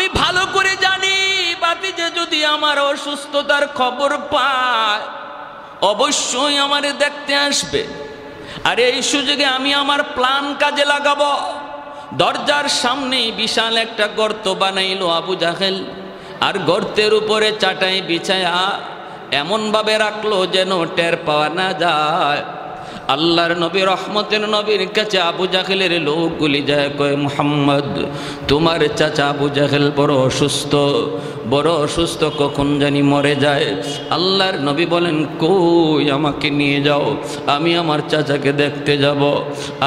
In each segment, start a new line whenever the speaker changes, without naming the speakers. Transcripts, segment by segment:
আমি ভালো করে জানি বাতিজা যদি আমার অসুস্থতার খবর পায় অবশ্যই আমারে দেখতে আসবে। আর এই সুযোগে আমি আমার প্ল্যান কাজে লাগাবো। দরজার সামনেই বিশাল একটা গর্ত বানাইলো আবু জাহেল, আর গর্তের উপরে চাটাই বিছায়া এমনভাবে রাখলো যেন টের পাওয়া না যায়। আল্লাহর নবী রহমতের নবীর কাছে আবু জাহেলের লোকগুলি যায়, কয় মুহাম্মদ তোমার চাচা আবু জাহেল বড় অসুস্থ, কখন জানি মরে যায়। আল্লাহর নবী বলেন, কই আমাকে নিয়ে যাও, আমি আমার চাচাকে দেখতে যাব,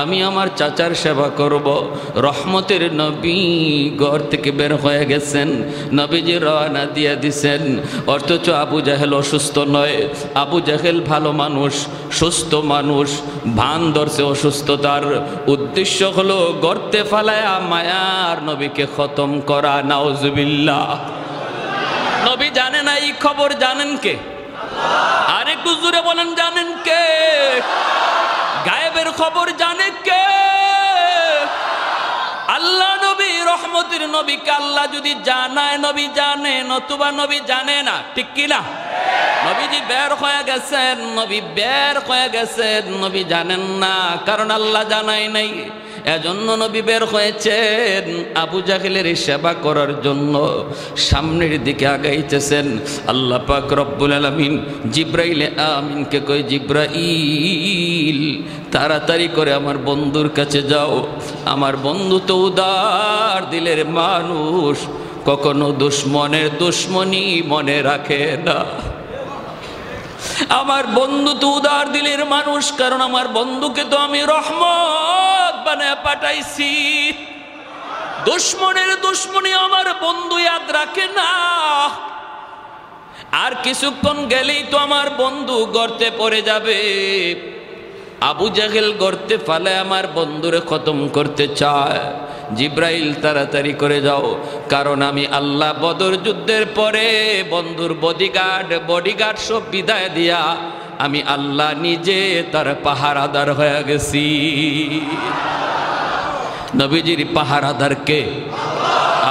আমি আমার চাচার সেবা করব। রহমতের নবী ঘর থেকে বের হয়ে গেছেন, নবীজি রওনা দিয়ে দিছেন, অথচ আবু জাহেল অসুস্থ নয়। আবু জাহেল ভালো মানুষ, সুস্থ মানুষ, ভান ধরছে অসুস্থতার। উদ্দেশ্য হলো গর্তে ফালায়া মায়ার নবীকে খতম করা। নাউজুবিল্লাহ। নবী জানেন না এই খবর, জানেন কে? আরেকটু জোরে বলেন, জানেন কে? গায়েবের খবর জানে কে? আল্লাহ নবী রহমতের নবীকে আল্লাহ যদি জানায় নবী জানে, নতুবা নবী জানে না, ঠিক কিনা? নবীজি বের হয়ে গেছেন, নবী জানেন না, কারণ আল্লাহ জানাই নাই। এজন্য নবী বের হয়েছেন আবু জাহেলের সেবা করার জন্য। সামনের দিকে আগাইতেছেন। আল্লাহ পাক রব্বুল আলামিন জিব্রাইল আমিনকে কয়, জিব্রাইল তাড়াতাড়ি করে আমার বন্ধুর কাছে যাও। আমার বন্ধু তো উদার দিলের মানুষ, কখনো দুশ্মনের দুশ্মনী মনে রাখে না। আমার বন্ধু তো উদার দিলের মানুষ, কারণ আমার বন্ধুকে তো আমি রহমত বানায় পাঠাইছি। দুশ্মনের দুশ্মনী আমার বন্ধু ইয়াদ রাখে না। আর কিছুক্ষণ গেলেই তো আমার বন্ধু গর্তে পড়ে যাবে। আবু জাহেল গর্তে ফালে আমার বন্ধুরে খতম করতে চায়। জিব্রাইল তাড়াতাড়ি করে যাও, কারণ আমি আল্লাহ বদর যুদ্ধের পরে বন্ধুর বডিগার্ড সব বিদায় দিয়া আমি আল্লাহ নিজে তার পাহারাদার হয়ে গেছি। নবীজির পাহারাদার কে?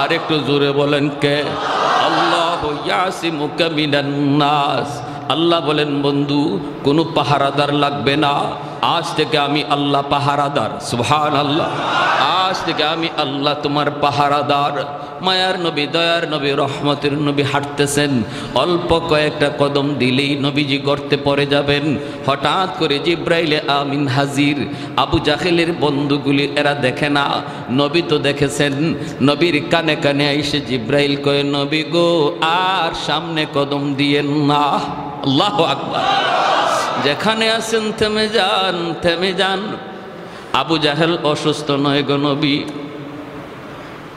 আর একটু জোরে বলেন কে? আল্লাহু ইয়াসিমুকা মিনান নাস। আল্লাহ বলেন, বন্ধু কোনো পাহারাদার লাগবে না, আজ থেকে আমি আল্লাহ পাহারাদার। সুবহানাল্লাহ। আজ থেকে আমি আল্লাহ তোমার পাহারাদার। মায়ার নবী, দয়ার নবী, রহমতের নবী হাঁটতেছেন। অল্প কয়েকটা কদম দিলেই নবীজি গর্তে পড়ে যাবেন। হঠাৎ করে জিব্রাইল আমিন হাজির। আবু জাহেলের বন্ধুগুলি এরা দেখে না, নবী তো দেখেছেন। নবীর কানে কানে এসে জিব্রাইল কয়, নবী গো আর সামনে কদম দিয়েন না। আল্লাহু আকবার। যেখানে আছেন থেমে যান, থেমে যান। আবু জাহেল অসুস্থ নয় গো নবী।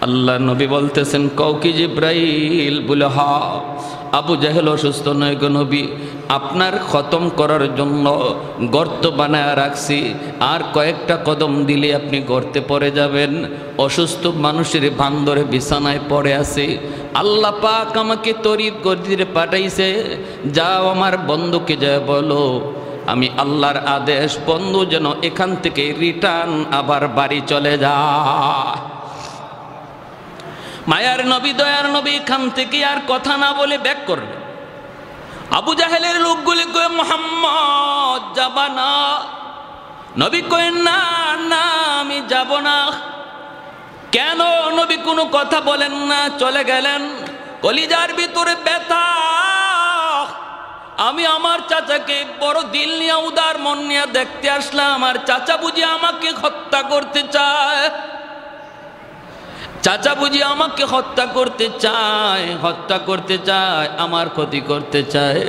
আল্লাহ নবী বলতেছেন, কও কি জিব্রাইল? বলে হা। আবু জাহেল অসুস্থ নয় গো নবী, আপনার খতম করার জন্য গর্ত বানায় রাখছি, আর কয়েকটা কদম দিলে আপনি গর্তে পড়ে যাবেন। অসুস্থ মানুষের ভান ধরে বিছানায় পড়ে আছে। আল্লাহ পাক আমাকে তরিত গর্দিরে পাঠাইছে, যাও আমার বন্ধুকে যায় বলো আমি আল্লাহর আদেশ, বন্ধু যেন এখান থেকে রিটার্ন আবার বাড়ি চলে যায়। মায়ার নবী, দয়ার নবী এখান থেকে আর কথা না বলে ব্যাক করবে। আবু জাহেলের লোকগুলি কয়ে, মুহাম্মদ যাবা না? নবী কয়ে, না না আমি যাব না। কেন? নবী কোনো কথা বলেন না, চলে গেলেন। কলিজার ভিতরে ব্যথা। আমি আমার চাচাকে বড় দিল নিয়ে, উদার মন নিয়ে দেখতে আসলাম, আমার চাচা বুঝি আমাকে হত্যা করতে চায়। চাচা বুঝি আমাকে হত্যা করতে চায়, আমার ক্ষতি করতে চায়।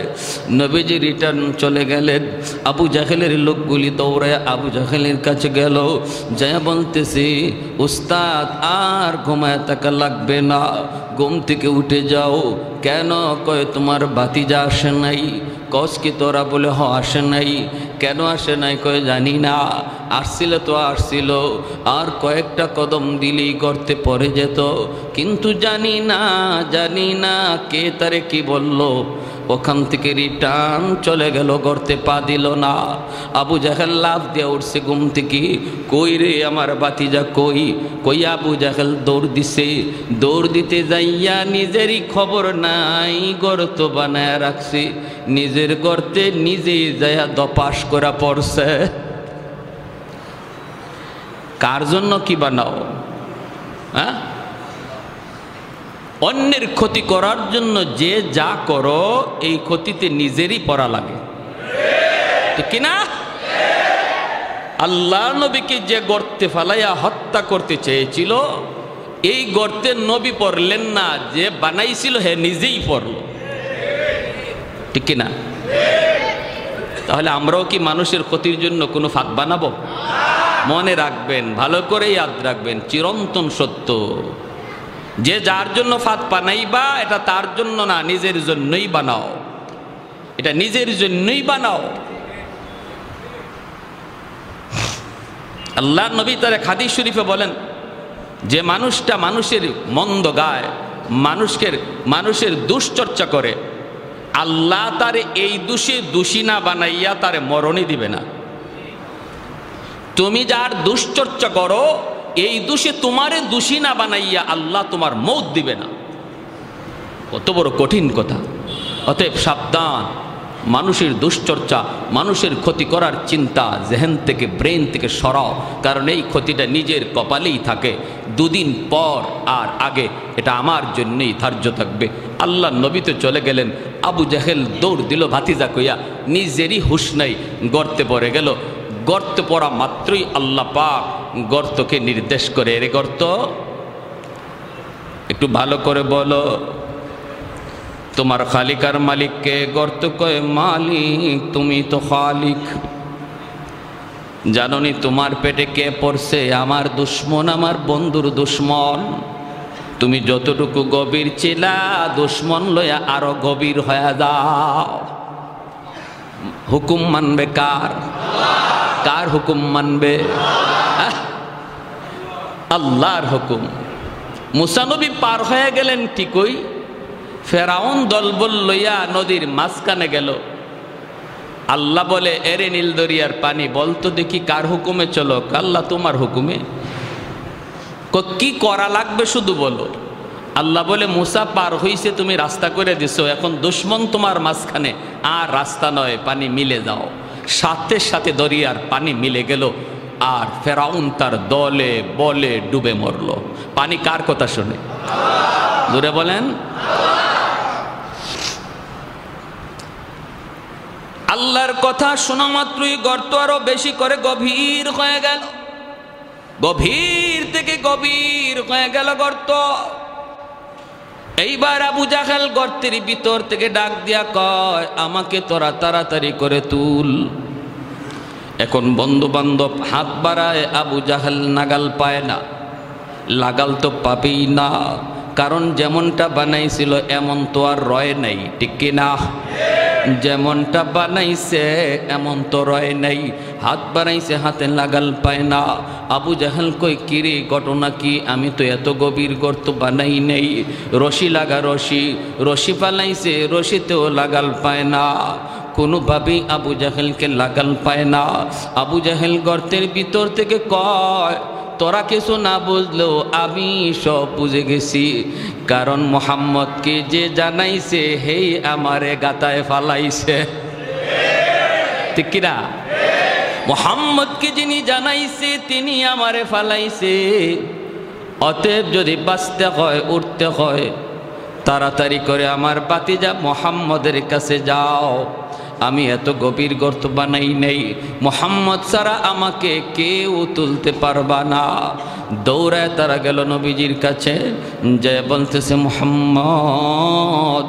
নবীজি রিটার্ন চলে গেলেন। আবু জাহেলের লোকগুলি দৌড়ায় আবু জাহেলের কাছে গেল, যা বলতেছি, উস্তাদ আর ঘুমায় থাকা লাগবে না, ঘুম থেকে উঠে যাও। কেন? কয় তোমার ভাতিজা আসে নাই। কস কি তোরা? বলে হ আসে নাই। কেন আসে নাই? কয় জানি না, আসছিল তো আসছিল, আর কয়েকটা কদম দিলেই গর্তে পড়ে যেত, কিন্তু জানি না কে তারে কি বলল। ওখান থেকে রিটার্ন চলে গেল, গর্তে পা দিল না। আবু জাহেল লাফ দিয়ে উঠছে ঘুম থেকে, কই রে আমার বাতিজা কই? কই আবু জাহেল দৌড় দিছে, দৌড় দিতে যাইয়া নিজেরই খবর নাই গর্ত বানায় রাখছে, নিজের গর্তে নিজেই যাইয়া দপাস করা পড়ছে। কার জন্য কি বানাও? হ্যাঁ, অন্যের ক্ষতি করার জন্য যে যা করো এই ক্ষতিতে নিজেরই পড়া লাগে, ঠিক কিনা? আল্লাহ নবীকে যে গর্তে ফালাইয়া হত্যা করতে চেয়েছিল, এই গর্তে নবী পড়লেন না, যে বানাইছিল হে নিজেই পড়ল, ঠিক কিনা? তাহলে আমরাও কি মানুষের ক্ষতির জন্য কোনো ফাঁদ বানাবো? মনে রাখবেন, ভালো করে ইয়াদ রাখবেন, চিরন্তন সত্য, যে যার জন্য ফাঁদ বানাইবা এটা তার জন্য না, নিজের জন্যই বানাও, এটা নিজের জন্যই বানাও। আল্লাহ নবী তার হাদিস শরীফে বলেন, যে মানুষটা মানুষের মন্দ গায়, মানুষের দুশ্চর্চা করে, আল্লাহ তার এই দোষে দোষী না বানাইয়া তারে মরণই দিবে না। তুমি যার দুশ্চর্চা করো এই দোষে তোমারে দোষী না বানাইয়া আল্লাহ তোমার মৌত দিবে না। কত বড় কঠিন কথা! অতএব সাবধান, মানুষের দুশ্চর্চা, মানুষের ক্ষতি করার চিন্তা জেহেন থেকে, ব্রেন থেকে সরাও, কারণ এই ক্ষতিটা নিজের কপালেই থাকে, দুদিন পর আর আগে এটা আমার জন্যই ধার্য থাকবে। আল্লাহ নবী তো চলে গেলেন, আবু জাহেল দৌড় দিল ভাতিজা কইয়া, নিজেরই হুঁশ নাই, গর্তে পড়ে গেল। গর্তে পড়া মাত্রই আল্লাহ পাক গর্তকে নির্দেশ করে, এরে গর্ত, একটু ভালো করে বলো, তোমার খালিক আর মালিককে? গর্ত কয়, মালিক তুমি তো খালিক। জানোনি তোমার পেটে কে পড়ছে? আমার দুশ্মন, আমার বন্ধুর দুশ্মন। তুমি যতটুকু গভীর ছিলা, দুশ্মন লয়া আরো গভীর হয়ে যাও। হুকুম মানবে কার? কার হুকুম মানবে? আল্লাহর হুকুম। মুসা নবী পার হয়ে গেলেন ঠিকই, ফেরাউন দলবল লইয়া নদীর মাঝখানে গেল। আল্লাহ বলে, এরে নীল দরিয়ার পানি, বলতো দেখি কার হুকুমে চলো? আল্লাহ তোমার হুকুমে। কি করা লাগবে শুধু বলো। আল্লাহ বলে, মুসা পার হইছে, তুমি রাস্তা করে দিছো, এখন দুশ্মন তোমার মাঝখানে, আর রাস্তা নয়, পানি মিলে যাও। সাথে সাথে দরিয়ার পানি মিলে গেল, আর ফেরাউন তার দলে বলে ডুবে মরল। পানি কার কথা শুনে? জোরে বলেন। আল্লাহর কথা শোনা মাত্রই গর্ত আরো বেশি করে গভীর হয়ে গেল, গভীর থেকে গভীর হয়ে গেল গর্ত। এইবার আবু জাহেল গর্তের ভিতর থেকে ডাক দিয়া কয়, আমাকে তোরা তাড়াতাড়ি করে তুল। এখন বন্ধু বান্ধব হাত বাড়ায়, আবু জাহেল নাগাল পায় না। লাগাল তো পাবেই না, কারণ যেমনটা বানাইছিল এমন তো আর রয় নাই, ঠিক কিনা? যেমনটা বানাইছে এমন তো রয় নাই। হাত বানাইছে, হাতে লাগাল পায় না। আবু জাহেল কই, কিরে ঘটনা কি? আমি তো এত গভীর গর্ত বানাই নেই। রশি লাগা, রশি পালাইছে, রশিতেও লাগাল পায় না, কোনোভাবেই আবু জাহেলকে লাগাল পায় না। আবু জাহেল গর্তের ভিতর থেকে কয়, তোরা কিছু না বুঝলেও আমি সব বুঝে গেছি, কারণ মোহাম্মদকে যে জানাইছে হেই আমারে গাতায় ফালাইছে, ঠিক কিনা? মোহাম্মদকে যিনি জানাইছে তিনি আমারে ফালাইছে। অতএব যদি বাঁচতে হয়, উঠতে হয়, তাড়াতাড়ি করে আমার বাতিজা মোহাম্মদের কাছে যাও। আমি এত গভীর গর্ত বানাই নেই, মোহাম্মদ ছাড়া আমাকে কেউ তুলতে পারবা না। দৌড়ায় তারা গেল নবীজির কাছে, যে বলতেছে, মোহাম্মদ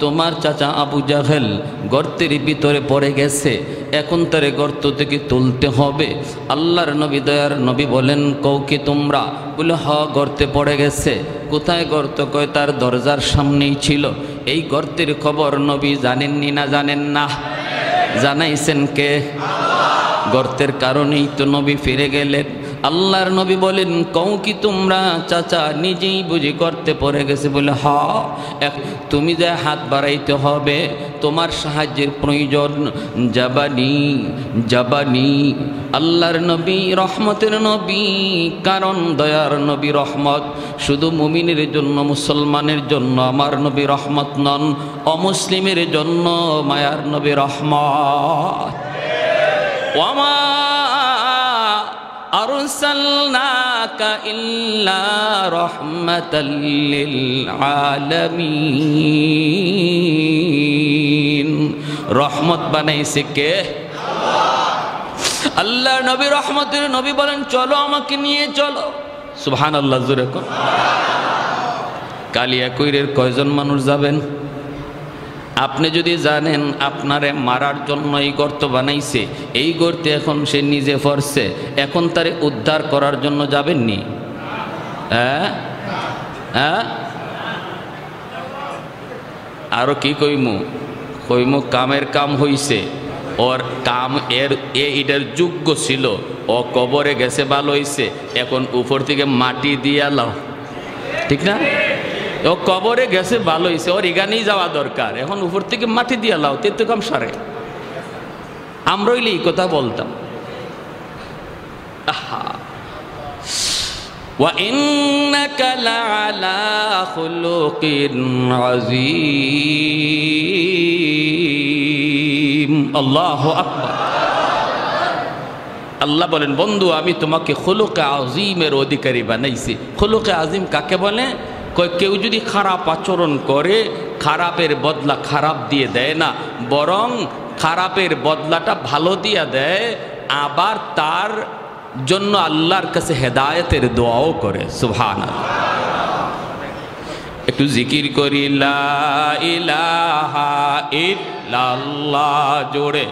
তোমার চাচা আবু জাহেল গর্তের ভিতরে পড়ে গেছে, এখন তারে গর্ত থেকে তুলতে হবে। আল্লাহর নবী, দয়ার নবী বলেন, কও কি তোমরা? বলে, হ, গর্তে পড়ে গেছে। কোথায় গর্ত? কয়, তার দরজার সামনেই ছিল। এই গর্তের খবর নবী জানেননি না জানেন না? জানাইছেন কে? গর্তের কারণেই তো নবী ফিরে গেলেন। আল্লাহর নবী বলেন, কও কি তোমরা চাচা নিজেই বুঝি করতে পড়ে গেছে? বলে হ। তুমি যে হাত বাড়াইতে হবে, তোমার সাহায্যের প্রয়োজন। জাবানি জাবানি। আল্লাহর নবী রহমতের নবী, কারণ দয়ার নবী রহমত। শুধু মুমিনের জন্য, মুসলমানের জন্য আমার নবী রহমত নন, অমুসলিমের জন্য মায়ার নবী রহমত। ওয়ামা আরসালনাকা ইল্লা রাহমাতাল লিল আলামিন। রহমত বানাইছে কে? আল্লাহ নবী রহমতের নবী বলেন, চলো আমাকে নিয়ে চলো। সুবহানাল্লাহ, জোরে কর। কালিয়াকৈরের কয়জন মানুষ যাবেন? আপনি যদি জানেন আপনারে মারার জন্য এই গর্ত বানাইছে, এই গর্তে এখন সে নিজে পড়ছে, এখন তারে উদ্ধার করার জন্য যাবেননি? হ্যাঁ হ্যাঁ, আরো কি কইমু? কইমু কামের কাম হইছে, ওর কাম এটার যোগ্য ছিল, ও কবরে গেছে ভালো হইছে, এখন উপর থেকে মাটি দিয়া লাও, ঠিক না? ও কবরে গেছে ভালো হয়েছে, ওর এখানেই যাওয়া দরকার, এখন উপর থেকে মাটি দিয়ে লাও, তেতে কাম সারে। আমরা হইলে এই কথা বলতাম। আহা, ওয়া ইন্নাকা লাআলা খুলুকিন আযীম। আল্লাহু আকবার। আল্লাহ বলেন, বন্ধু আমি তোমাকে খুলুকে আযীমের অধিকারী বানাইছি। খুলুকে আযীম কাকে বলে? কেউ যদি খারাপ আচরণ করে, খারাপের বদলা খারাপ দিয়ে দেয় না, বরং খারাপের বদলাটা ভালো দিয়ে দেয়, আবার তার জন্য আল্লাহর কাছে হেদায়েতের দোয়াও করে। সুবহানাল্লাহ। একটু জিকির করি, লা ইলাহা ইল্লাল্লাহ, জোরে।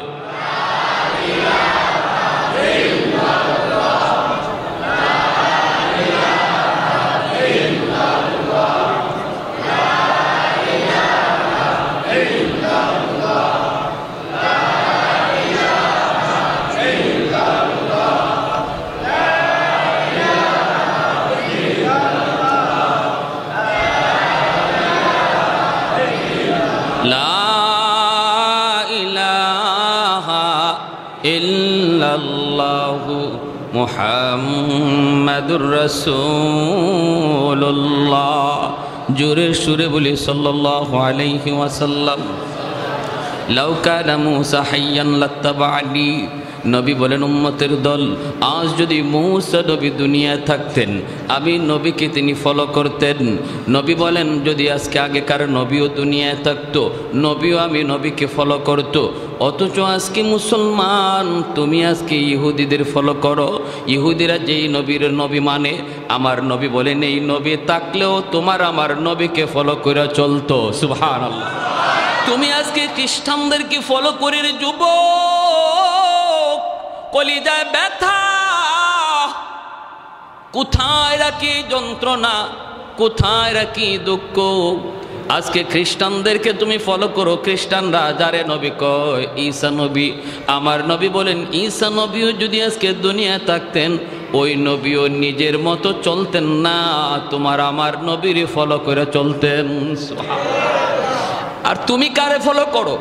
মুহাম্মাদুর রাসূলুল্লাহ। জোরে সুরে বলি সাল্লাল্লাহু আলাইহি ওয়াসাল্লাম। লাউ কানা মূসা হাইয়ান লাত্তাবা'নি। নবী বলেন, উম্মতের দল, আজ যদি মূসা নবী দুনিয়ায় থাকতেন, আমি নবীকে তিনি ফলো করতেন। নবী বলেন, যদি আজকে আগেকার নবীও দুনিয়ায় থাকতো, নবীও আমি নবীকে ফলো করতো। অথচ আজকে মুসলমান, তুমি আজকে ইহুদিদের ফলো করো। ইহুদিরা যেই নবীর নবী মানে, আমার নবী বলেন এই নবী থাকলেও তোমার আমার নবীকে ফলো করে চলতো। সুবহানাল্লাহ। তুমি আজকে খ্রিস্টানদেরকে ফলো করে রে যুবক, কলিজায় ব্যথা, কোথায় রাখি যন্ত্রণা, কোথায় রাখি দুঃখ। আজকে খ্রিস্টানদেরকে তুমি ফলো করো, খ্রিস্টানরা যারে নবী কয় ঈসা নবী। আমার নবী বলেন, ঈসা নবীও যদি আজকে দুনিয়ায় থাকতেন, ওই নবীও নিজের মতো চলতেন না, তোমার আমার নবীর ফলো করে চলতেন। আর তুমি কারে ফলো করো?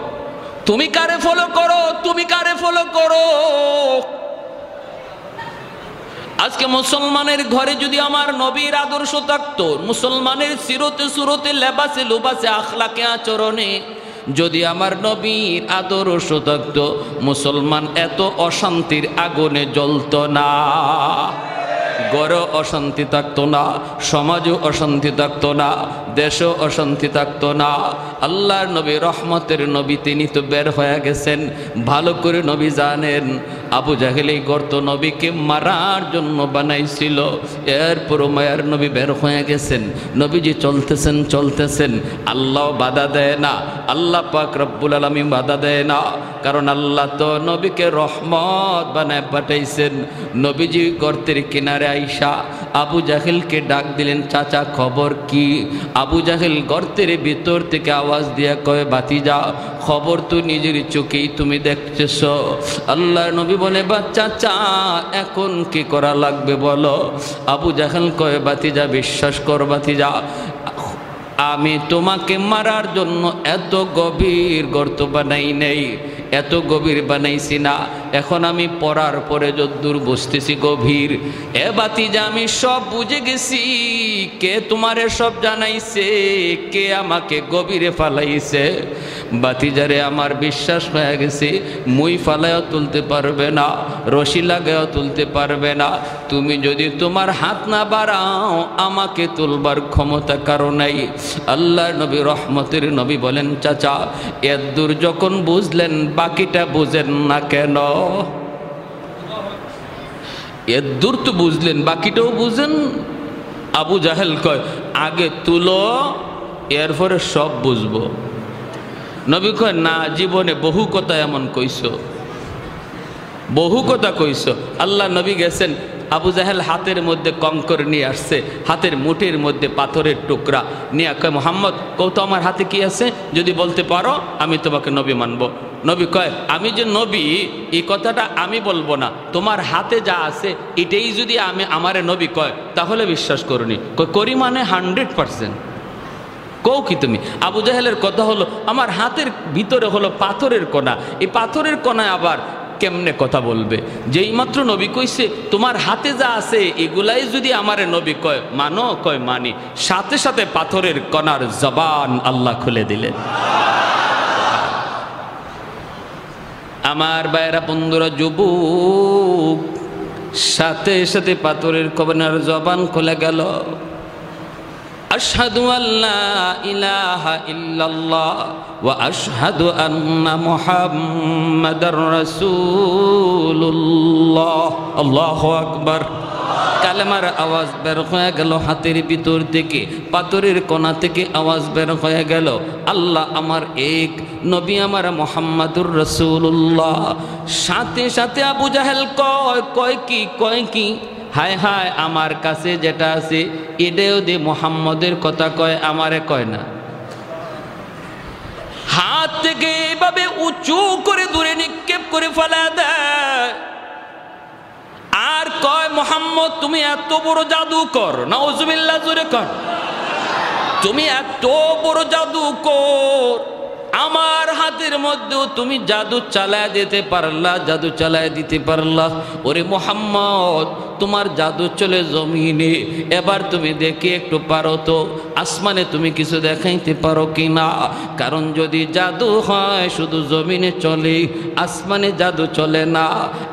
তুমি কারে ফলো করো? তুমি কারে ফলো করো? আজকে মুসলমানের ঘরে যদি আমার নবীর আদর্শ থাকতো, মুসলমানের সিরতে সুরতে লেবাসে লুবাসে আখলাকে আচরণে যদি আমার নবীর আদর্শ থাকতো, মুসলমান এত অশান্তির আগুনে জ্বলতো না। ঘরে অশান্তি থাকতো না, সমাজও অশান্তি থাকতো না, দেশও অশান্তি থাকতো না। আল্লাহর নবী রহমতের নবী, তিনি তো বের হয়ে গেছেন। ভালো করে নবী জানেন, আবু জাহেল এই গর্ত নবীকে মারার জন্য বানাইছিল। এরপরও মায়ার নবী বের হয়ে গেছেন। নবীজি চলতেছেন চলতেছেন, আল্লাহ বাধা দেয় না, আল্লাহ পাক রব্বুল আলামিন বাধা দেয় না। কারণ আল্লাহ তো নবীকে রহমত বানায় পাঠাইছেন। নবীজি গর্তের কিনারে আইসা আবু জাহেলকে ডাক দিলেন, চাচা খবর কি? আবু জাহেল গর্তের ভিতর থেকে আওয়াজ দিয়া কয় ভাতিজা খবর তো নিজের চোখেই তুমি দেখতেছ। আল্লাহর নবী বলে বাচ্চা চা এখন কি করা লাগবে বলো। আবু জাহেল কয় ভাতিজা বিশ্বাস কর ভাতিজা, আমি তোমাকে মারার জন্য এত গভীর গর্ত বানাই নেই, এত গভীর বানাইছি না। এখন আমি পড়ার পরে যদ্দূর বুঝতেছি গভীর। এ ভাতিজা আমি সব বুঝে গেছি, কে তোমারে সব জানাইছে, কে আমাকে গভীরে ফালাইছে। ভাতিজারে আমার বিশ্বাস হয়ে গেছে, মুই ফালাইও তুলতে পারবে না, রশি লাগাইও তুলতে পারবে না। তুমি যদি তোমার হাত না বাড়াও আমাকে তুলবার ক্ষমতা কারো নাই। আল্লাহর নবী রহমতের নবী বলেন চাচা এত দূর যখন বুঝলেন বাকিটা বুঝেন না কেন? এত দূর তো বুঝলেন বাকিটাও বুঝেন। আবু জাহেল কয় আগে তুলো এরপরে সব বুঝবো। নবী কয় না, জীবনে বহু কথা এমন কইছো, বহু কথা কইছো। আল্লাহ নবী গেছেন, আবু জাহেল হাতের মধ্যে কঙ্কর নিয়ে আসছে, হাতের মুঠির মধ্যে পাথরের টুকরা নিয়ে কয় মোহাম্মদ কৌতো আমার হাতে কি আছে, যদি বলতে পারো আমি তোমাকে নবী মানব। নবী কয় আমি যে নবী এই কথাটা আমি বলবো না, তোমার হাতে যা আছে এটাই যদি আমি আমারে নবী কয় তাহলে বিশ্বাস করুনি। করি মানে 100%। কও কি তুমি? আবু জাহেলের কথা হলো আমার হাতের ভিতরে হলো পাথরের কণা, এই পাথরের কণায় আবার কেমনে কথা বলবে? যেই মাত্র নবী কইছে তোমার হাতে যা আছে এগুলাই যদি আমারে নবী কয় মানো, কয় মানি। সাথে সাথে পাথরের কণার জবান আল্লাহ খুলে দিলেন। আমার ভাইরা বন্ধুরা যুবক, সাথে সাথে পাথরের কণার জবান খুলে গেল। আশহাদু আল্লা ইলাহা ইল্লাল্লাহ ওয়া আশহাদু আন্না মুহাম্মাদার রাসূলুল্লাহ। আল্লাহু আকবার। কালেমার আওয়াজ বের হয়ে গেল হাতের ভিতর থেকে, পাথরের কোণা থেকে আওয়াজ বের হয়ে গেল আল্লাহ আমার এক, নবী আমার মুহাম্মাদুর রাসূলুল্লাহ। সাথে সাথে আবু জাহেল কয় কি হায় হায় আমার কাছে যেটা আছে এটাও দিয়ে মোহাম্মদের কথা কয়, আমারে কয় না। হাত থেকে এইভাবে উঁচু করে দূরে নিক্ষেপ করে ফেলা দেয় আর কয় মোহাম্মদ তুমি এত বড় জাদুকর, নাউজুবিল্লাহ জোরে কর, তুমি এত বড় জাদুকর, আমার হাতের মধ্যেও তুমি জাদু চালায় দিতে পারলা, জাদু চালায় দিতে পারলা। ওরে মোহাম্মদ তোমার জাদু চলে জমিনে, এবার তুমি দেখি একটু পারো তো আসমানে তুমি কিছু দেখাইতে পারো কি না? কারণ যদি জাদু হয় শুধু জমিনে চলে, আসমানে জাদু চলে না।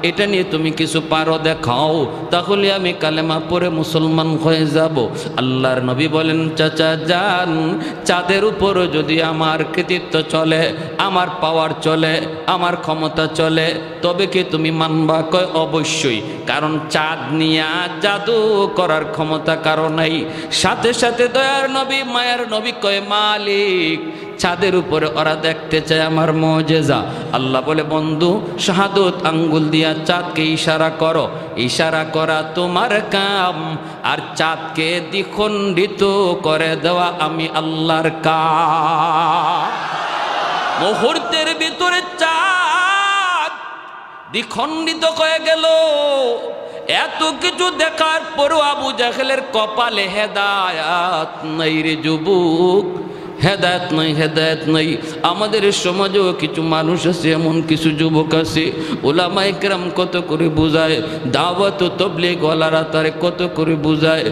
এটা নিয়ে তুমি কিছু পারো দেখাও, তাহলে আমি কালেমা পড়ে মুসলমান হয়ে যাব। আল্লাহর নবী বলেন চাচা যান, চাঁদের উপরও যদি আমার কৃতিত্ব চলে, আমার পাওয়ার চলে, আমার ক্ষমতা চলে, তবে কি তুমি মানবা? কয় অবশ্যই, কারণ চাঁদ নিয়া জাদু করার ক্ষমতা কারো নাই। সাথে সাথে দয়ার নবী মায়ের নবী কয় মালিক চাঁদের উপরে ওরা দেখতে চায় আমার মুজিজা। আল্লাহ বলে বন্ধু শাহাদত আঙ্গুল দিয়া চাঁদকে ইশারা করো, ইশারা করা তোমার কাম, আর চাঁদকে দ্বিখণ্ডিত করে দেওয়া আমি আল্লাহর কাম। মুহূর্তের ভিতরে চাঁদ দ্বিখণ্ডিত হয়ে গেল। এত কিছু দেখার পরও আবু জাহেলের কপালে হেদায়াত নাই রে যুবক, হেদায়েত নাই, হেদায়েত নাই। আমাদের সমাজেও কিছু মানুষ আছে, এমন কিছু যুবক আছে, ওলামায়ে কেরাম কত করে বুঝায়, দাওয়াত ও তাবলীগ ওয়ালারা তারে কত করে বুঝায়,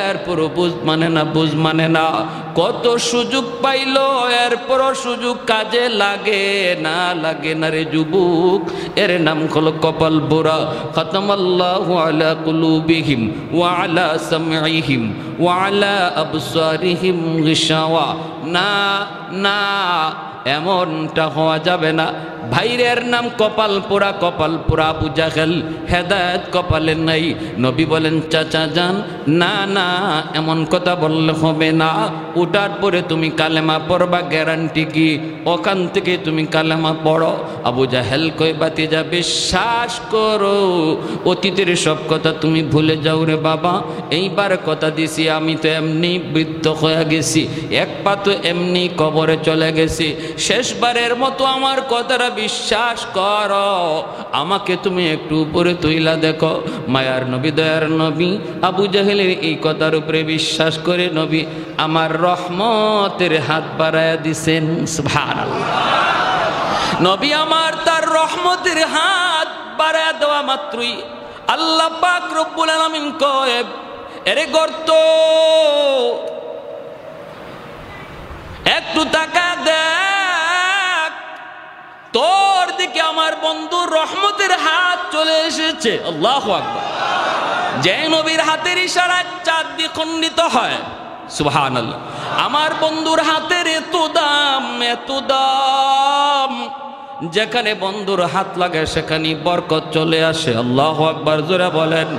এরপরও বুঝ মানে না, বুঝ মানে না। কত সুযোগ পাইল এরপরও সুযোগ কাজে লাগে না, লাগে না রে যুবক। এর নাম হলো কপাল বোরা। খাতামাল্লাহু আলা কুলুবিহিম ওয়া আলা সামঈহিম ওয়া আলা আবসারিহিম গিশাওয়া। না না, এমনটা হওয়া যাবে না। ভাইরের নাম কপাল পোড়া আবু জাহেল, হেদায়েত কপালে নাই। নবী বলেন চাচা যান, না না এমন কথা বললে হবে না, ওটার পরে তুমি কালেমা পড়বা, গ্যারান্টি কি? ওখান থেকে তুমি কালেমা পড়ো। আবু জাহেল কই বাতিজা বিশ্বাস করো, অতীতের সব কথা তুমি ভুলে যাও রে বাবা, এইবার কথা দিছি আমি তো এমনি বৃদ্ধ হয়ে গেছি, এক পা তো এমনি কবরে চলে গেছি, শেষবারের মতো আমার কথাটা বিশ্বাস করো, আমাকে তুমি একটু উপরে তুইলা দেখো। মায়ার নবী দয়ার নবী আবু জাহেলের এই কথার উপরে বিশ্বাস করে নবী আমার রহমতের হাত বাড়ায়া দিছেন। সুবহানাল্লাহ। নবী আমার তার রহমতের হাত বাড়ায়া দেওয়া মাত্রই আল্লাহ পাক রব্বুল আলামিন কয়, এরে গর্ত একটু তাকা দেখ, তোর দিকে আমার বন্ধুর রহমতের হাত চলে এসেছে। আল্লাহু আকবার। যে নবীর হাতের ইশারায় চাঁদ দ্বিখণ্ডিত হয়, সুবহানাল্লাহ। আমার বন্ধুর হাতের এত দাম, যেখানে বন্ধুর হাত লাগে সেখানে বরকত চলে আসে। আল্লাহু আকবার জোরে বলেন।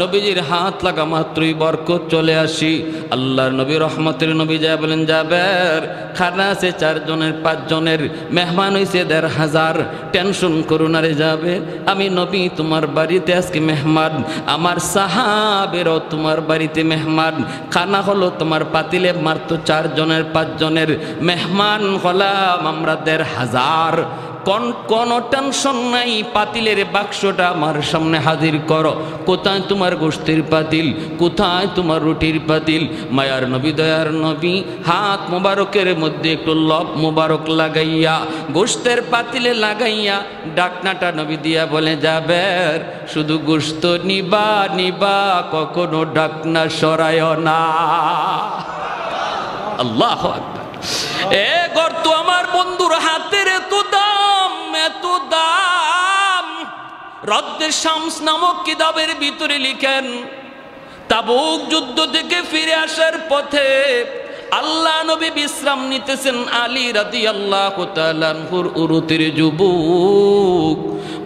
নবীজির হাত লাগা মাত্রই বরকত চলে আসি। আল্লাহর নবী রহমতের নবী যা বলেন, যাবের খানা আছে 4 জনের 5 জনের, মেহমান হইছে 1500, টেনশন করো না রে যাবে, আমি নবী তোমার বাড়িতে আজকে মেহমান, আমার সাহাবেরও তোমার বাড়িতে মেহমান, খানা হলো তোমার পাতিলে মাত্র 4 জনের 5 জনের, মেহমান হলাম আমরা 1500, কোনো টেনশন নাই, পাতিলের বাক্সটা আমার সামনে হাজির করো। কোথায় তোমার গোশতের পাতিল, কোথায় তোমার রুটির পাতিল? মায়ার নবী দয়ার নবী হাত মোবারকের মধ্যে একটু লব মোবারক লাগাইয়া গোশতের পাতিলে লাগাইয়া ডাকনাটা নবী দিয়া বলে, যাবের শুধু গোশত নিবা, কখনো ডাকনা সরায় না। আল্লাহু আকবার। এ গর্ত আমার বন্ধুর হাতের এত দাম, রদ্দে শামস নামক কিতাবের ভিতরে লিখেন, তাবুক যুদ্ধ থেকে ফিরে আসার পথে আল্লাহ নবী বিশ্রাম নিতেছেন, আলী রাদিয়াল্লাহু তাআলা আনহুর উরুতের যুবক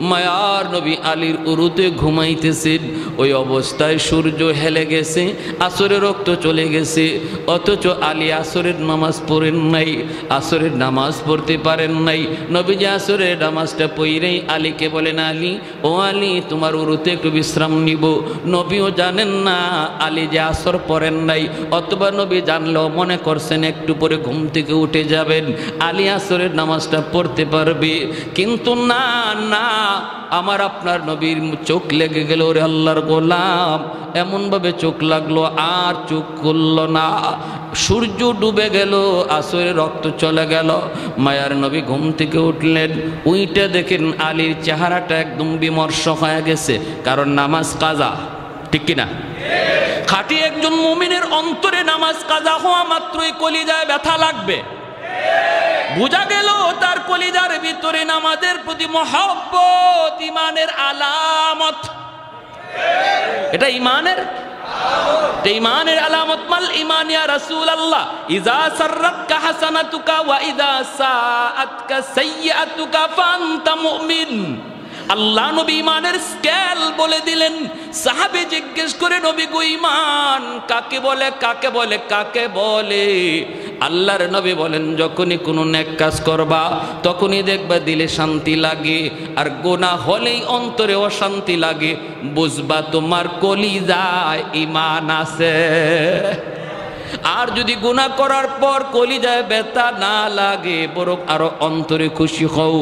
মায়ার নবী আলীর উরুতে ঘুমাইতেছেন। ওই অবস্থায় সূর্য হেলে গেছে, আসরের রক্ত চলে গেছে, অথচ আলী আসরের নামাজ পড়েন নাই, আসরের নামাজ পড়তে পারেন নাই। নবীজি আসরের নামাজটা পড়েই আলীকে বলেন, আলী ও আলী তোমার উরুতে একটু বিশ্রাম নিব। নবীও জানেন না আলী যে আসর পড়েন নাই, অথবা নবী জানলেও মনে করছেন একটু পরে ঘুম থেকে উঠে যাবেন, আলী আসরের নামাজটা পড়তে পারবে। কিন্তু না, আমার আপনার নবীর চোখ লেগে গেল, ওরে আল্লাহর গোলাম, এমনভাবে চোখ লাগলো আর চোখ খুলল না। সূর্য ডুবে গেল, আসরের রক্ত চলে গেল। মায়ার নবী ঘুম থেকে উঠলেন, উইটা দেখেন আলীর চেহারাটা একদম বিমর্ষ হয়ে গেছে, কারণ নামাজ কাজা, ঠিক কিনা? খাঁটি একজন মুমিনের অন্তরে নামাজ কাজা হওয়া মাত্রই কলিজায় ব্যথা লাগবে। বুঝা গেল তার কলিজার ভিতরে নামাজের প্রতি মহব্বত ইমানের আলামত। এটা ইমানের আলামত। মাল ঈমান ইয়া রাসূলুল্লাহ, ইযা সাররাতকা হাসানাতুকা ওয়া ইযা সাআতকা সাইয়্যাতুকা ফাআনতা মুমিন। আল্লাহ নবী ইমানের স্কেল বলে দিলেন। সাহাবী জিজ্ঞেস করে, নবী গো ঈমান কাকে বলে, কাকে বলে, কাকে বলে? আল্লাহর নবী বলেন, যখনই কোনো নেক কাজ করবা তখনই দেখবা দিলে শান্তি লাগে, আর গুনাহ হলেই অন্তরে অশান্তি লাগে, বুঝবা তোমার কলিজায় ঈমান আছে। আর যদি গুনাহ করার পর কলিজায় ব্যথা না লাগে, বরং আরো অন্তরে খুশি হও,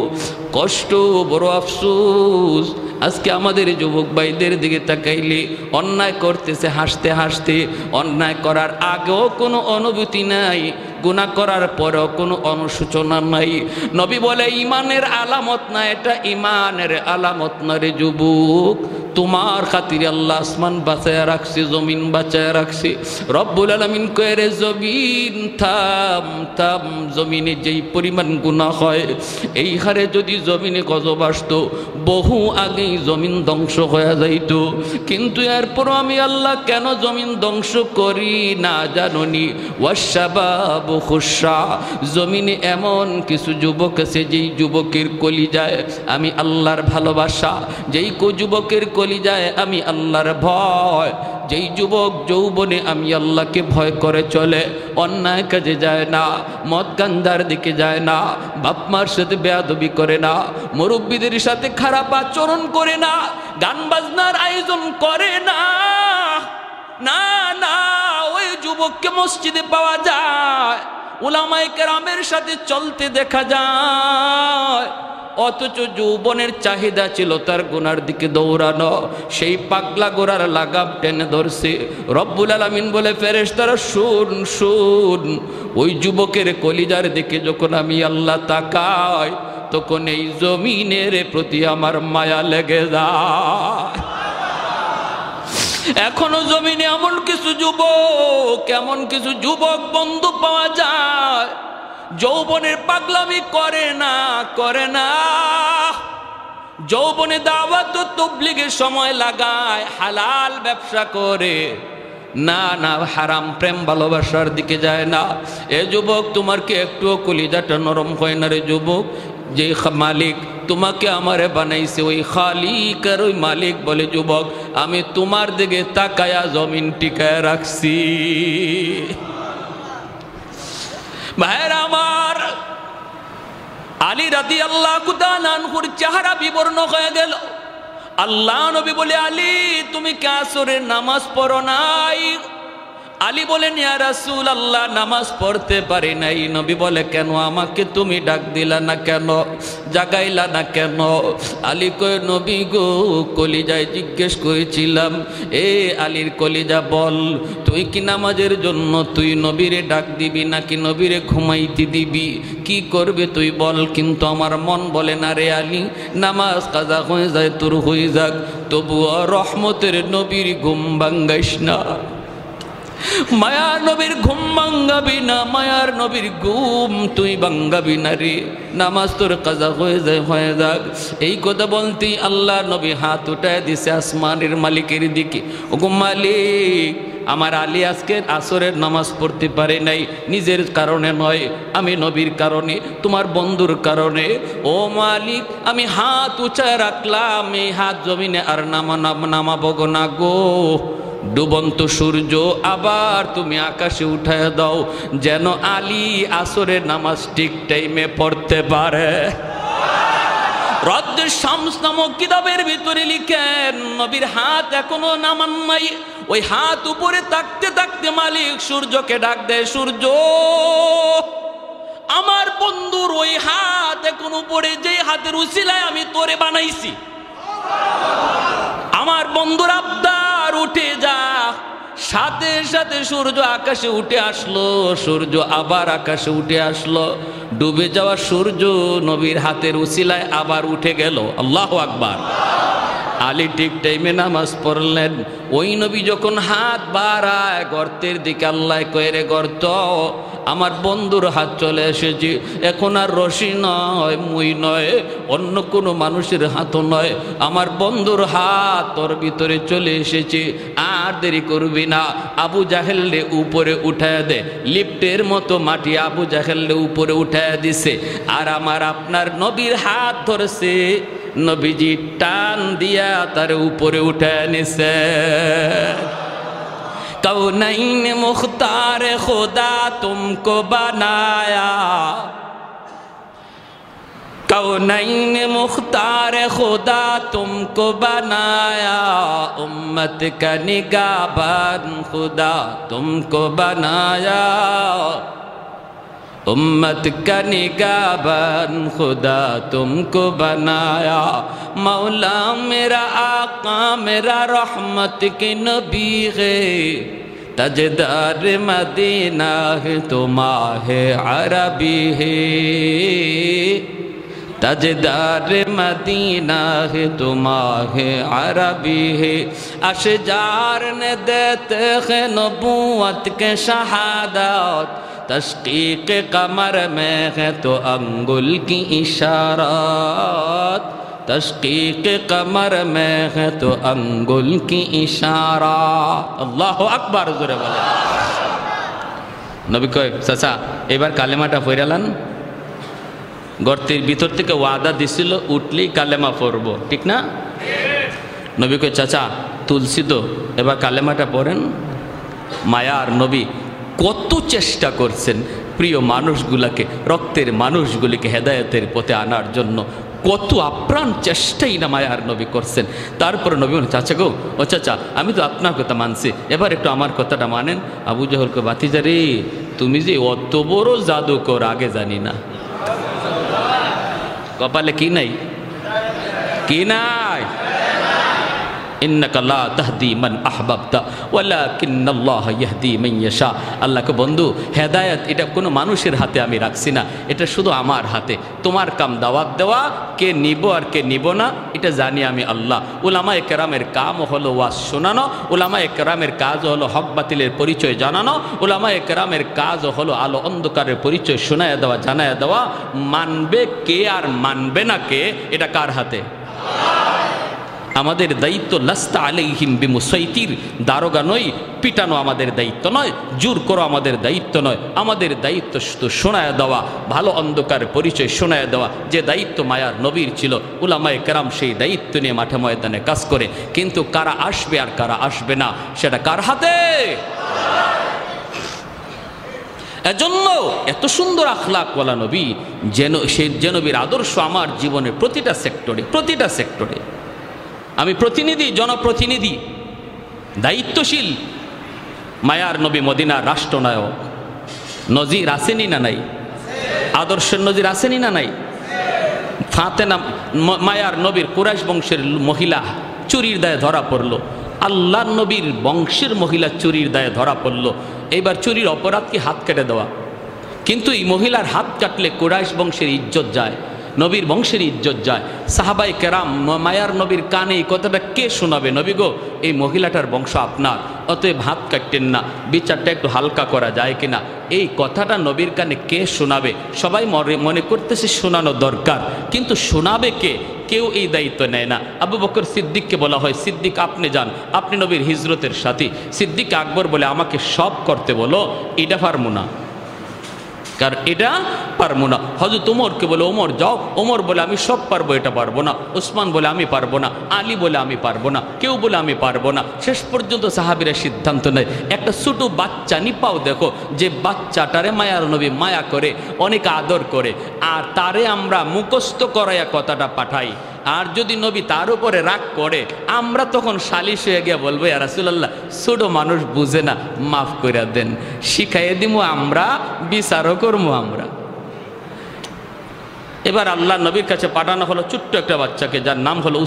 কষ্ট বড় আফসোস। আজকে আমাদের যুবক ভাইদের দিকে তাকাইলে অন্যায় করতেছে হাসতে হাসতে, অন্যায় করার আগেও কোনো অনুভূতি নাই, গুনাহ করার পরেও কোনো অনুশোচনা নাই। নবী বলে ইমানের আলামত না, এটা ইমানের আলামত না রে যুবক। তোমার খাতিরে আল্লাহ আসমান বাঁচায়া রাখছি, জমিন বাঁচায়া রাখছি। রব্বুল আলামিন কয়ে রে জমিন থাম থাম, জমিনে যেই পরিমাণ গুনাহ হয় এই হারে যদি জমিনে গজব আসতো বহু আগেই জমিন ধ্বংস হয়ে যাইত। কিন্তু এরপরও আমি আল্লাহ কেন জমিন ধ্বংস করি না জাননি? ওয়াশাবাবু খুশা, জমিনে এমন কিছু যুবক আছে যেই যুবকের কলিজায় আমি আল্লাহর ভালোবাসা, যেই যুবকের কলিজায় আমি আল্লাহর ভয়, যেই যুবক যৌবনে আমি আল্লাহকে ভয় করে চলে, অন্যায় কাজে যায় না, মদ গাঞ্জার দিকে যায় না, বাপ মার সাথে বেয়াদবি করে না, মুরব্বীদের সাথে খারাপ আচরণ করে না, গান বাজনার আয়োজন করে না, না না, ওই যুবককে মসজিদে পাওয়া যায়, উলামায়ে কেরামের সাথে চলতে দেখা যায়। অথচ যৌবনের চাহিদা ছিল তার গুনার দিকে দৌড়ানো, সেই পাগলা গোড়ার লাগাম টেনে ধরছে। রব্বুল আলামিন বলে ফেরেশতারা শুন শুন, ওই যুবকের কলিজার দিকে যখন আমি আল্লাহ তাকাই তখন এই জমিনের প্রতি আমার মায়া লেগে যায়। এখনো জমিনে এমন কিছু যুবক বন্ধু পাওয়া যায় যৌবনের পাগলামি করে না, যৌবনে দাওয়াত ও তাবলীগের সময় লাগায়, হালাল ব্যবসা করে, না না, হারাম প্রেম ভালোবাসার দিকে যায় না। এ যুবক, তোমার কি একটুও কলিজাটা নরম হয় না রে যুবক? যে মালিক তোমাকে আমারে বানাইছে ওই খালিক আর ওই মালিক বলে যুবক আমি তোমার দিকে তাকায়া জমিন টিকায় রাখছি। ভাইরা আমার, আলী রাদিয়াল্লাহু তাআলা আনহুর চেহারা বিবর্ণ হয়ে গেল। আল্লাহ নবী বলে, আলী তুমি কি আসরের নামাজ পড়ো নাই? আলী বলেন, ইয়া রাসূলুল্লাহ নামাজ পড়তে পারি নাই। নবী বলে, কেন? আমাকে তুমি ডাক দিলা না কেন, জাগাইলা না কেন? আলী কয়, নবী গো, কলিজায় জিজ্ঞেস করেছিলাম, এ আলীর কলিজা বল, তুই কি নামাজের জন্য তুই নবীরে ডাক দিবি নাকি নবীরে ঘুমাইতে দিবি, কি করবে তুই বল? কিন্তু আমার মন বলে না রে আলী, নামাজ কাজা হয়ে যায় তোর হয়ে যাক, তবুও রহমতের নবীর ঘুম ভাঙ্গাইস না। মায়ার নবীর ঘুম ভাঙ্গাবি না, মায়ার নবীর ঘুম তুই ভাঙ্গাবি না রে, নামাজ তোর কাজা হয়ে যাক। এই কথা বলতেই আল্লাহ নবী হাত উঠায় দিছে আসমানের মালিকের দিকে। ওগো মালিক, আমার আলী আজকে আসরের নামাজ পড়তে পারে নাই, নিজের কারণে নয়, আমি নবীর কারণে, তোমার বন্ধুর কারণে। ও মালিক, আমি হাত উঁচায় রাখলাম, এই হাত জমিনে আর নামাবো না গো। ডুবন্ত সূর্য আবার তুমি আকাশে উঠায় দাও, যেন আলী আসরের নামাজ ঠিক টাইমে পড়তে পারে। রদ্দুশ শামস নামক কিতাবের ভিতরে লিখেন, নবীর হাত এখনো নামান নাই, ওই হাত উপরে থাকতে থাকতে মালিক সূর্যকে ডাক দেয়, সূর্য আমার বন্ধুর ওই হাত এখন উপরে, যে হাতের উসিলায় আমি তোরে বানাইছি, আমার বন্ধুর আবদার উঠে যা। সাথে সাথে সূর্য আকাশে উঠে আসলো, সূর্য আবার আকাশে উঠে আসলো, ডুবে যাওয়া সূর্য নবীর হাতের উসিলায় আবার উঠে গেল। আল্লাহু আকবার। আলী ঠিক টাইমে নামাজ পড়লেন। ওই নবী যখন হাত বাড়ায় গর্তের দিকে, আল্লাহ কয়ে রে গর্ত, আমার বন্ধুর হাত চলে এসেছে, এখন আর রশি নয়, মই নয়, অন্য কোনো মানুষের হাতও নয়, আমার বন্ধুর হাত তোর ভিতরে চলে এসেছে, আর দেরি করবি না, আবু জাহেলরে উপরে উঠায় দে। লিফটের মতো মাটি আবু জাহেলরে উপরে উঠায় দিছে, আর আমার আপনার নবীর হাত ধরেছে, নবীজি টান দিয়া তার উপরে উঠায় নিছে। कौनैन मुख्तार खुदा तुमको बनाया, कौनैन मुख्तार खुदा तुमको बनाया, उम्मत का निगाहबान खुदा तुमको बनाया, उम्मत का निगाहबान खुदा तुमको बनाया। मौला मेरा आका मेरा रहमत के नबी है, तजदार मदीना है तो माह अरबी है, ताजदार मदीना है तो माह अरबी है अशजार ने देते हैं नबूवत के शहादत तशकीक कमर में है तो अंगुल की इशारत तशकीक कमर में है तो अंगुल की इशारा अल्लाह अकबर जोरे बोले नबी कय चाचा एबार कालेमाटा पড়ালান গর্তের ভিতর থেকে ওয়াদা দিছিল উঠলেই কালেমা পড়ব ঠিক না নবী কয় চাচা তুলসী তো এবার কালেমাটা পড়েন মায়ার নবী কত চেষ্টা করছেন প্রিয় মানুষগুলোকে রক্তের মানুষগুলিকে হেদায়েতের পথে আনার জন্য কত আপ্রাণ চেষ্টাই না মায়ার নবী করছেন তারপর নবী বলেন চাচা গো ও চাচা আমি তো আপনার কথা মানছি এবার একটু আমার কথাটা মানেন আবু জাহল কয় বাতিজা রে তুমি যে অত বড় জাদুকর আগে জানি না কপালে কি নাই কি নাই इन्नका ला तहदी मन अहबब्ता वलाकिन्नल्लाह यहदी मन यशा আল্লাহ কে বন্ধু হেদায়েত এটা কোনো মানুষের হাতে আমি রাখছি না এটা শুধু আমার হাতে তোমার কাম দাওয়াত দেওয়া কে নিব আর কে নিব না এটা জানি আমি আল্লাহ উলামায়ে কেরামের কাম হলো ওয়াজ শোনানো উলামায়ে কেরামের কাজ হলো হক বাতিলের পরিচয় জানানো উলামায়ে কেরামের কাজ হলো আলো অন্ধকারের পরিচয় শোনায়া দেওয়া জানায়া দেওয়া মানবে কে আর মানবে না কে এটা কার হাতে আমাদের দায়িত্ব লাস্তা আলাইহিম বিমুসাইতির দারোগা নয় পিটানো আমাদের দায়িত্ব নয় জোর করো আমাদের দায়িত্ব নয় আমাদের দায়িত্ব শুধু শোনায়া দেওয়া ভালো অন্ধকার পরিচয় শোনায়া দেওয়া যে দায়িত্ব মায়ার নবীর ছিল উলামায়ে কেরাম সেই দায়িত্ব নিয়ে মাঠে ময়দানে কাজ করে কিন্তু কারা আসবে আর কারা আসবে না সেটা কার হাতে এজন্য এত সুন্দর আখলাকওয়ালা নবী যেন সেই যে নবীর আদর্শ আমার জীবনের প্রতিটা সেক্টরে আমি প্রতিনিধি জনপ্রতিনিধি দায়িত্বশীল মায়ার নবী মদিনার রাষ্ট্রনায়ক নজির আসেনি না নাই আদর্শের নজির আসেনি না নাই ফাতেমা মায়ার নবীর কুরাইশ বংশের মহিলা চুরির দায়ে ধরা পড়ল আল্লাহর নবীর বংশের মহিলা চুরির দায়ে ধরা পড়ল এইবার চুরির অপরাধ কি হাত কেটে দেওয়া কিন্তু এই মহিলার হাত কাটলে কুরাইশ বংশের ইজ্জত যায় নবীর বংশের ইজ্জত যায় সাহাবাই কেরাম মায়ার নবীর কানে এই কথাটা কে শোনাবে নবী গো এই মহিলাটার বংশ আপনার অতএব হাত কাটতেন না বিচারটা একটু হালকা করা যায় কিনা এই কথাটা নবীর কানে কে শোনাবে সবাই মনে করতেছে শোনানো দরকার কিন্তু শোনাবে কে কেউ এই দায়িত্ব নেয় না আবু বকর সিদ্দিককে বলা হয় সিদ্দিক আপনি যান আপনি নবীর হিজরতের সাথী সিদ্দিক আকবর বলে আমাকে সব করতে বলো এটা পারবো না কারণ এটা পারবো না হযরত ওমরকে বলে ওমর যাও ওমর বলে আমি সব পারবো এটা পারবো না ওসমান বলে আমি পারবো না আলী বলে আমি পারবো না কেউ বলে আমি পারবো না শেষ পর্যন্ত সাহাবীরা সিদ্ধান্ত নেয় একটা ছোট বাচ্চা নিপাও দেখো যে বাচ্চাটারে মায়ার নবী মায়া করে অনেক আদর করে আর তারে আমরা মুখস্থ করাইয়া কথাটা পাঠাই আর যদি নবী তার উপরে রাগ করে আমরা তখন সালিশ হয়ে গিয়ে বলবো ইয়া রাসূলুল্লাহ ছোট মানুষ বুঝে না মাফ করে দেন শিখাইয়ে দিমু আমরা বিচারও করবো আমরা এবার আল্লাহ নবীর কাছে পাঠানো হলো ছোট্ট একটা বাচ্চাকে যার নাম হলো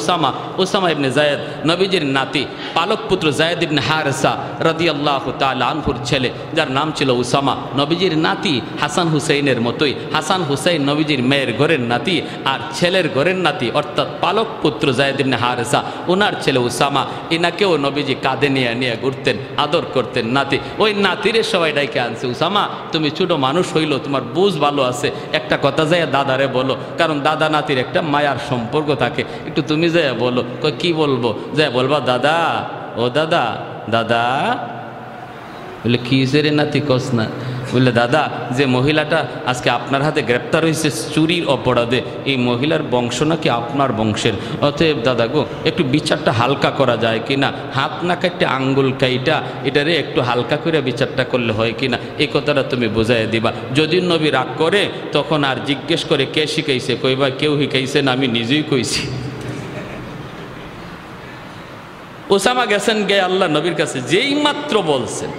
উসামা ইবনে যায়েদ নবীজির নাতি পালক পুত্র যায়েদ ইবনে হারেসা রাদিয়াল্লাহু তাআলা আনহুর ছেলে যার নাম ছিল উসামা নবীজির নাতি হাসান হুসাইনের মতোই হাসান হুসাইন নবীজির মেয়ের ঘরের নাতি আর ছেলের ঘরের নাতি অর্থাৎ পালক পুত্র যায়েদ ইবনে হারেসা ওনার ছেলে উসামা এনাকেও নবীজি কাঁধে নিয়ে ঘুরতেন আদর করতেন নাতি ওই নাতিরে সবাই ডাইকে আনছে উসামা তুমি ছোট মানুষ হইলো তোমার বুঝ ভালো আছে একটা কথা যায় দাদারে বলো কারণ দাদা নাতির একটা মায়ার সম্পর্ক থাকে একটু তুমি যায় বলো কি বলবো যায় বলবা দাদা ও দাদা দাদা বলে কি রে নাতি কস না বললে দাদা যে মহিলাটা আজকে আপনার হাতে গ্রেপ্তার হয়েছে চুরির অপরাধে এই মহিলার বংশ নাকি আপনার বংশের অতএব দাদা গো একটু বিচারটা হালকা করা যায় কিনা হাত না কাটতে আঙ্গুল কাইটা এটারে একটু হালকা করে বিচারটা করলে হয় কিনা এই কথাটা তুমি বোঝাই দিবা যদি নবী রাগ করে তখন আর জিজ্ঞেস করে কে শিখাইছে কইবা কেউ শিখাইছে না আমি নিজেই কইছি ওসামা গেছেন গে আল্লাহ নবীর কাছে যেই মাত্র বলছেন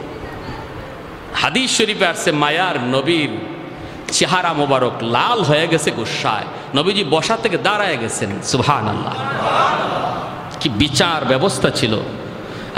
হাদিস শরীফে আসছে মায়ার নবীর চেহারা মোবারক লাল হয়ে গেছে গুসায় নবীজি বসা থেকে দাঁড়ায় গেছেন সুবহানাল্লাহ কি বিচার ব্যবস্থা ছিল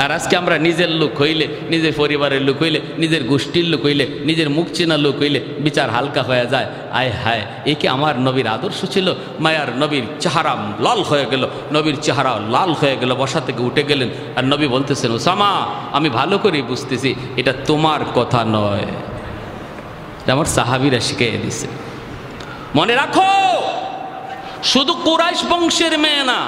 আর আজকে আমরা নিজের লোক হইলে, নিজের পরিবারের লোক হইলে, নিজের গোষ্ঠীর লোক হইলে, নিজের মুখ চেনা লোক হইলে বিচার হালকা হয়ে যায়। আয় হায়, এ কি আমার নবীর আদর্শ ছিল? মায়ার নবীর চেহারা লাল হয়ে গেল, নবীর চেহারা লাল হয়ে গেল, বসা থেকে উঠে গেলেন। আর নবী বলতেছেন, ওসামা আমি ভালো করেই বুঝতেছি এটা তোমার কথা নয়, আমার সাহাবীরা শিখিয়ে দিছে। মনে রাখো, শুধু কুরাইশ বংশের মেয়ে না,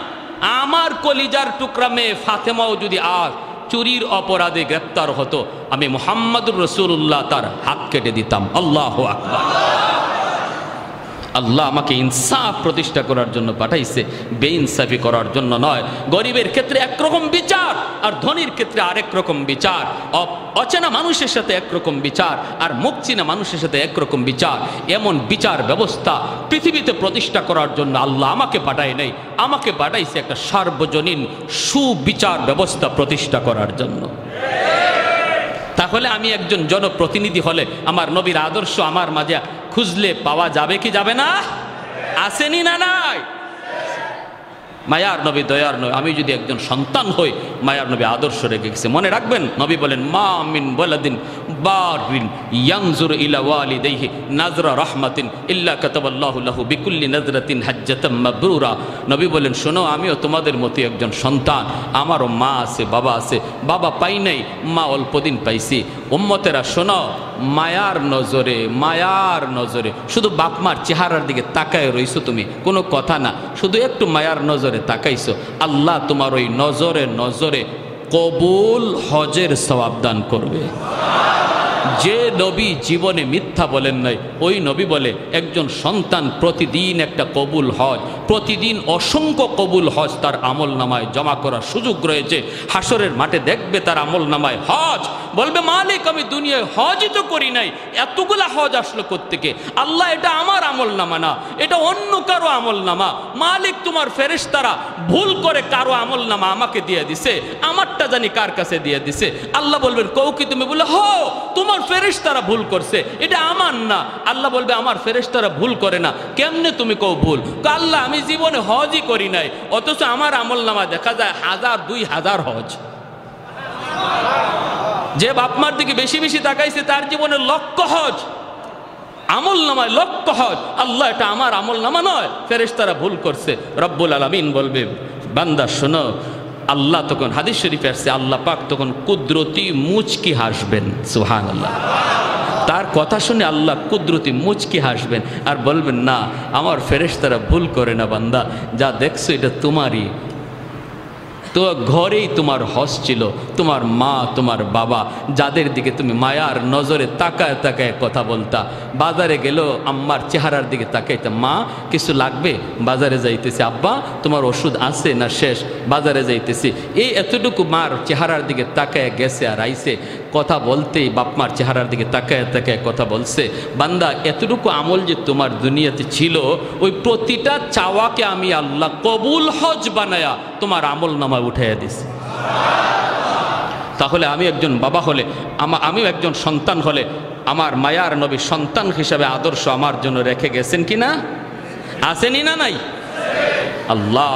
আমার কলিজার টুকরা মেয়ে ফাতেমাও যদি আজ চুরির অপরাধে গ্রেপ্তার হতো, আমি মুহাম্মদুর রাসূলুল্লাহ তার হাত কেটে দিতাম। আল্লাহু আকবার। আল্লাহ আমাকে ইনসাফ প্রতিষ্ঠা করার জন্য পাঠাইছে, বেইনসাফি করার জন্য নয়। গরিবের ক্ষেত্রে একরকম বিচার আর ধনীর ক্ষেত্রে আরেক রকম বিচার, অচেনা মানুষের সাথে একরকম বিচার আর মুখ চিনা মানুষের সাথে একরকম বিচার। এমন বিচার ব্যবস্থা পৃথিবীতে প্রতিষ্ঠা করার জন্য আল্লাহ আমাকে পাঠায় নাই, আমাকে পাঠাইছে একটা সার্বজনীন সুবিচার ব্যবস্থা প্রতিষ্ঠা করার জন্য। তাহলে আমি একজন জনপ্রতিনিধি হলে আমার নবীর আদর্শ আমার মাঝে খুঁজলে পাওয়া যাবে কি যাবে না? আসেনি না নাই? মায়ার নবী, দয়ার নবী, আমি যদি একজন সন্তান হই, মায়ার নবী আদর্শ রেখে গেছে। মনে রাখবেন, নবী বলেন, মা মিন ওয়ালাদিন বারিন ইয়ানজুরু ইলা ওয়ালিদাইহি নাজরা রাহমাতিন ইল্লা কাতাবাল্লাহু লাহু বিকুল্লি নাজরাতিন হাজ্জাতাম মাবরুরা। নবী বলেন, শোনো, আমিও তোমাদের মতো একজন সন্তান, আমারও মা আছে, বাবা আছে। বাবা পাই নাই, মা অল্পদিন পাইছি। উম্মতেরা শোনো, মায়ার নজরে, মায়ার নজরে শুধু বাপ মার চেহারার দিকে তাকায় রইছো তুমি, কোনো কথা না, শুধু একটু মায়ার নজরে তাকাইছো, আল্লাহ তোমার ওই নজরে নজরে কবুল হজের সওয়াব দান করবে। যে নবী জীবনে মিথ্যা বলেন নাই, ওই নবী বলে একজন সন্তান প্রতিদিন একটা কবুল হজ, প্রতিদিন অসংখ্য কবুল হজ তার আমল নামায় জমা করার সুযোগ রয়েছে। হাসরের মাঠে দেখবে তার আমল নামায় হজ, বলবে, মালিক আমি দুনিয়ায় হজই তো করি নাই, এতগুলা হজ আসলো কোত্থেকে? আল্লাহ, এটা আমার আমল নামা না, এটা অন্য কারো আমল নামা। মালিক, তোমার ফেরেশতারা ভুল করে কারো আমল নামা আমাকে দিয়ে দিছে, আমারটা জানি কার কাছে দিয়ে দিছে। আল্লাহ বলবেন, কও কি তুমি? বলে, হো, তোমার ফেরেশতারা ভুল করছে, এটা আমার না। আল্লাহ বলবে, আমার ফেরেশতারা ভুল করে না, কেমনে তুমি কও ভুল? আল্লাহ, আমি জীবনে হজই করি নাই, অথচ আমার আমল নামা দেখা যায় 1000 2000 হজ। যে বাপমার দিকে বেশি বেশি তাকাইছে তার জীবনে লক্ষ হজ, আমল নামায় লক্ষ হজ। আল্লাহ, এটা আমার আমল নামা নয়, ফেরেশতারা ভুল করছে। রব্বুল আলামিন বলবে, বান্দা শোনো, আল্লাহ তখন, হাদিস শরীফে আসছে, আল্লাহ পাক তখন কুদরতি মুচকি হাসবেন। সুবহানাল্লাহ। তার কথা শুনে আল্লাহ কুদরতি মুচকি হাসবেন আর বলবেন, না, আমার ফেরেশতারা ভুল করে না বান্দা, যা দেখছো এটা তোমারই, তো ঘরেই তোমার হজ ছিল, তোমার মা, তোমার বাবা, যাদের দিকে তুমি মায়ার নজরে তাকায় তাকায় কথা বলতা। বাজারে গেল, আম্মার চেহারার দিকে তাকাইতা, মা কিছু লাগবে? বাজারে যাইতেছি। আব্বা তোমার ওষুধ আছে না শেষ? বাজারে যাইতেছি। এই এতটুকু মার চেহারার দিকে তাকায় গেছে আর আইছে, কথা বলতেই বাপমার চেহারার দিকে তাকায় তাকায় কথা বলছে। বান্দা, এতটুকু আমল যে তোমার দুনিয়াতে ছিল, ওই প্রতিটা চাওয়াকে আমি আল্লাহ কবুল হজ বানায়া তোমার আমল নামায় উঠাইয়া দিছি। তাহলে আমি একজন বাবা হলে, আমিও একজন সন্তান হলে, আমার মায়ার নবী সন্তান হিসাবে আদর্শ আমার জন্য রেখে গেছেন কিনা? আসেনি না নাই? আল্লাহ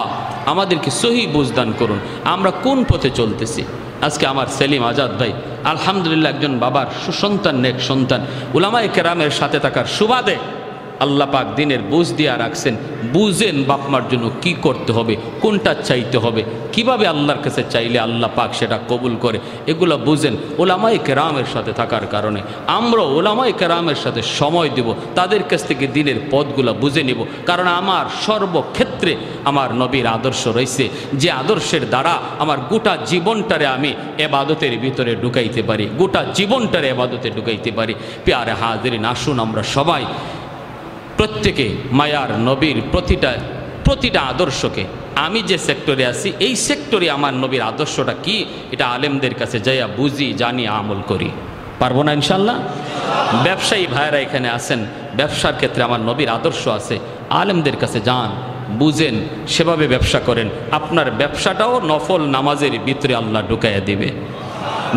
আমাদেরকে সহি বুঝদান করুন, আমরা কোন পথে চলতেছি। আজকে আমার সেলিম আজাদ ভাই আলহামদুলিল্লাহ একজন বাবার সুসন্তান, নেক সন্তান, উলামায়ে কেরামের সাথে থাকার সুবাদে আল্লাহ পাক দিনের বুঝ দিয়া রাখছেন। বুঝেন বাপমার জন্য কি করতে হবে, কোনটা চাইতে হবে, কিভাবে আল্লাহর কাছে চাইলে আল্লাহ পাক সেটা কবুল করে, এগুলো বুঝেন। ওলামায়ে কেরামের সাথে থাকার কারণে আমরা ওলামায়ে কেরামের সাথে সময় দেব, তাদের কাছ থেকে দিনের পথগুলো বুঝে নেব। কারণ আমার সর্বক্ষেত্রে আমার নবীর আদর্শ রয়েছে, যে আদর্শের দ্বারা আমার গোটা জীবনটারে আমি এবাদতের ভিতরে ঢুকাইতে পারি, গোটা জীবনটারে এবাদতে ঢুকাইতে পারি। প্যারে হাজিরিন, আসুন আমরা সবাই প্রত্যেকে মায়ার নবীর প্রতিটা আদর্শকে, আমি যে সেক্টরে আছি এই সেক্টরে আমার নবীর আদর্শটা কি, এটা আলেমদের কাছে যাইয়া বুঝি, জানি, আমল করি। পারবো না ইনশাল্লাহ? ব্যবসায়ী ভাইয়েরা এখানে আছেন, ব্যবসার ক্ষেত্রে আমার নবীর আদর্শ আছে, আলেমদের কাছে যান, বুঝেন, সেভাবে ব্যবসা করেন। আপনার ব্যবসাটাও নফল নামাজের ভিতরে আল্লাহ ঢুকাইয়া দিবে,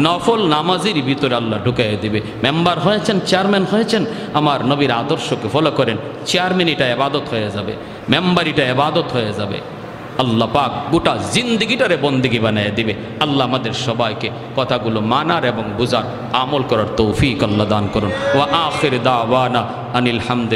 নফল নামাজের ভিতরে আল্লাহ ঢুকাইয়া দিবে। মেম্বার হয়েছেন, চেয়ারম্যান হয়েছেন, আমার নবীর আদর্শকে ফলো করেন, চেয়ারম্যান এটা এবাদত হয়ে যাবে, মেম্বার এটা এবাদত হয়ে যাবে। আল্লাহ পাক গোটা জিন্দিগিটারে বন্দিগি বানিয়ে দিবে। আল্লাহ আমাদের সবাইকে কথাগুলো মানার এবং বুঝার আমল করার তৌফিক আল্লাহ দান করুন। ওয়া আখির দাওয়ানা আনিল হামদুলিল্লাহ।